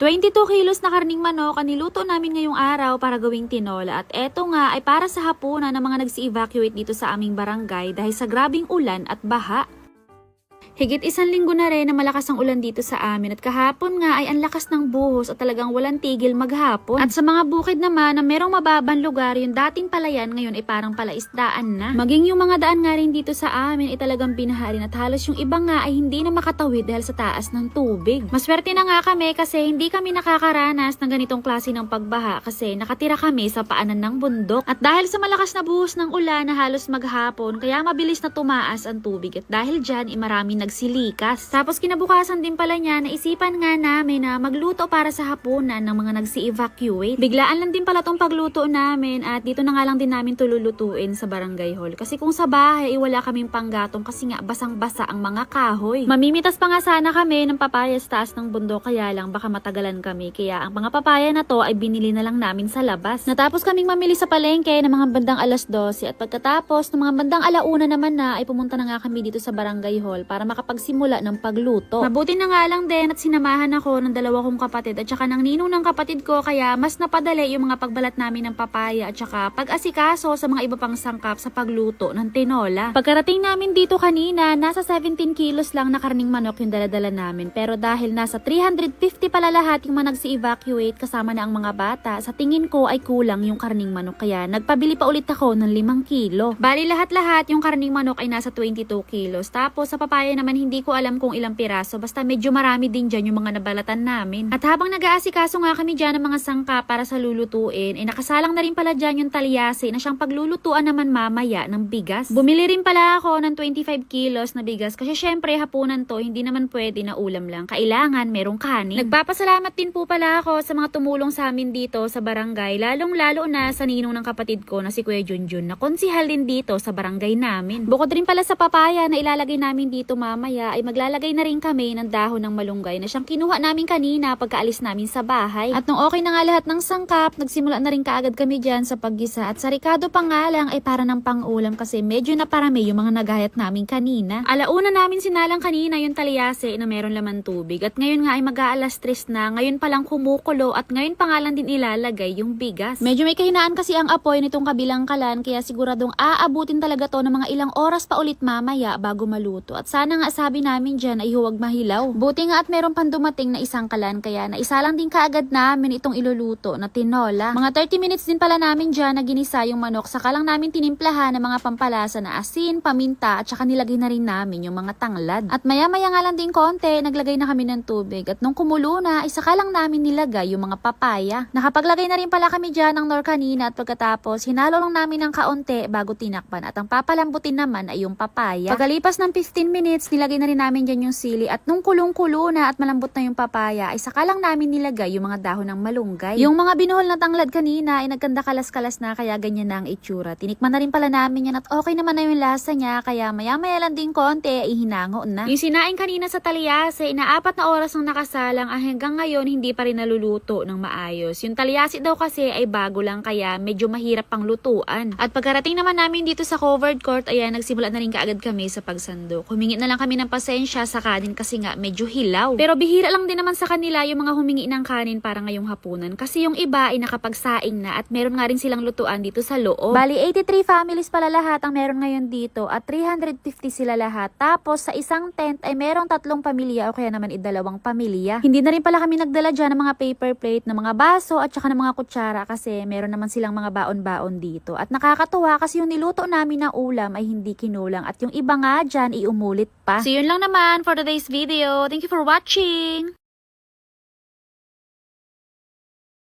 22 kilos na karning manok ang niluto namin ngayong araw para gawing tinola at eto nga ay para sa hapunan ng mga nagsi-evacuate dito sa aming barangay dahil sa grabing ulan at baha. Higit 1 linggo na rin na malakas ang ulan dito sa amin at kahapon nga ay ang lakas ng buhos at talagang walang tigil maghapon. At sa mga bukid naman na merong mababang lugar, yung dating palayan ngayon ay parang palaisdaan na. Maging yung mga daan nga rin dito sa amin ay talagang binaha rin at halos yung iba nga ay hindi na makatawid dahil sa taas ng tubig. Maswerte na nga kami kasi hindi kami nakakaranas ng ganitong klase ng pagbaha kasi nakatira kami sa paanan ng bundok. At dahil sa malakas na buhos ng ulan na halos maghapon, kaya mabilis na tumaas ang tubig at dahil dyan ay maraming nagsilikas. Tapos kinabukasan din pala niya, naisipan nga namin na magluto para sa hapunan ng mga nagsi-evacuate. Biglaan lang din pala tong pagluto namin at dito na nga lang din namin tululutuin sa barangay hall. Kasi kung sa bahay wala kaming panggatong kasi nga basang-basa ang mga kahoy. Mamimitas pa nga sana kami ng papaya sa taas ng bundok kaya lang baka matagalan kami. Kaya ang mga papaya na to ay binili na lang namin sa labas. Natapos kaming mamili sa palengke ng mga bandang 12:00 at pagkatapos ng mga bandang 1:00 naman na ay pumunta na nga kami dito sa barangay hall para makapagsimula ng pagluto. Mabuti na nga lang din at sinamahan ako ng dalawa kong kapatid at saka ng ninong ng kapatid ko kaya mas napadali yung mga pagbalat namin ng papaya at saka pag-asikaso sa mga iba pang sangkap sa pagluto ng tinola. Pagkarating namin dito kanina, nasa 17 kilos lang na karning manok yung daladala namin pero dahil nasa 350 pala lahat yung mga nagsi-evacuate kasama na ang mga bata, sa tingin ko ay kulang yung karning manok kaya nagpabili pa ulit ako ng 5 kilo. Bali lahat-lahat yung karning manok ay nasa 22 kilos tapos sa papaya naman hindi ko alam kung ilang piraso basta medyo marami din dyan yung mga nabalatan namin. At habang nag-aasikaso nga kami dyan ng mga sangka para sa lulutuin, ay nakasalang na rin pala dyan yung talyasi na siyang paglulutuan naman mamaya ng bigas. Bumili rin pala ako ng 25 kilos na bigas kasi syempre hapunan to hindi naman pwede na ulam lang. Kailangan merong kanin. Nagpapasalamat din po pala ako sa mga tumulong sa amin dito sa barangay, lalong-lalo na sa ninong ng kapatid ko na si Kuya Junjun na konsihal din dito sa barangay namin. Bukod rin pala sa papaya na ilalagay namin dito mamaya ay maglalagay na rin kami ng dahon ng malunggay na siyang kinuha namin kanina pagkaalis namin sa bahay. At nung okay na nga lahat ng sangkap, nagsimula na rin kaagad kami dyan sa paggisa at sa ricado pa nga lang ay para ng pang-ulam kasi medyo naparami yung mga nagayat namin kanina. Alauna namin sinalang kanina yung talyase na meron laman tubig at ngayon nga ay mag-aalas 3 na, ngayon palang kumukulo at ngayon pa nga lang din ilalagay yung bigas. Medyo may kahinaan kasi ang apoy nitong kabilang kalan kaya siguradong aabutin talaga to ng mga ilang oras pa ulit mamaya bago maluto at sana nga sabi namin dyan ay huwag mahilaw. Buti nga at meron pang dumating na isang kalan kaya naisa lang din kaagad namin itong iluluto na tinola. Mga 30 minutes din pala namin dyan na ginisa yung manok saka lang namin tinimplahan ng mga pampalasa na asin, paminta at saka nilagay na rin namin yung mga tanglad. At maya-maya nga lang din konti, naglagay na kami ng tubig at nung kumulo na, isaka lang namin nilagay yung mga papaya. Nakapaglagay na rin pala kami dyan ng nor kanina at pagkatapos hinalo lang namin ng kaunti bago tinakpan at ang papalambutin naman ay yung papaya. Pagkalipas ng 15 minutes, nilagay na rin namin dyan yung sili at nung kulong-kulo na at malambot na yung papaya, ay saka lang namin nilagay yung mga dahon ng malunggay. Yung mga binuhol na tanglad kanina ay nagkanda kalas-kalas na kaya ganyan na ang itsura. Tinikman na rin pala namin yan at okay naman na yung lasa niya kaya maya-maya lang din konti ay hinango na. Yung sinaing kanina sa talyase na 4 na oras nang nakasalang hanggang ngayon hindi pa rin naluluto ng maayos. Yung talyase daw kasi ay bago lang kaya medyo mahirap pang lutuan. At pagkarating naman namin dito sa covered court, ayan nagsimula na rin kaagad kami sa pagsandok. Humingi na lang kami ng pasensya sa kanin kasi nga medyo hilaw. Pero bihira lang din naman sa kanila yung mga humingi ng kanin para ngayong hapunan kasi yung iba ay nakapagsaing na at meron nga rin silang lutuan dito sa loob. Bali 83 families pala lahat ang meron ngayon dito at 350 sila lahat. Tapos sa isang tent ay merong 3 pamilya o kaya naman 2 pamilya. Hindi na rin pala kami nagdala dyan ng mga paper plate, ng mga baso at saka ng mga kutsara kasi meron naman silang mga baon-baon dito. At nakakatuwa kasi yung niluto namin na ulam ay hindi kinulang at yung iba nga dyan iumulit pa. So yun lang naman for today's video. Thank you for watching!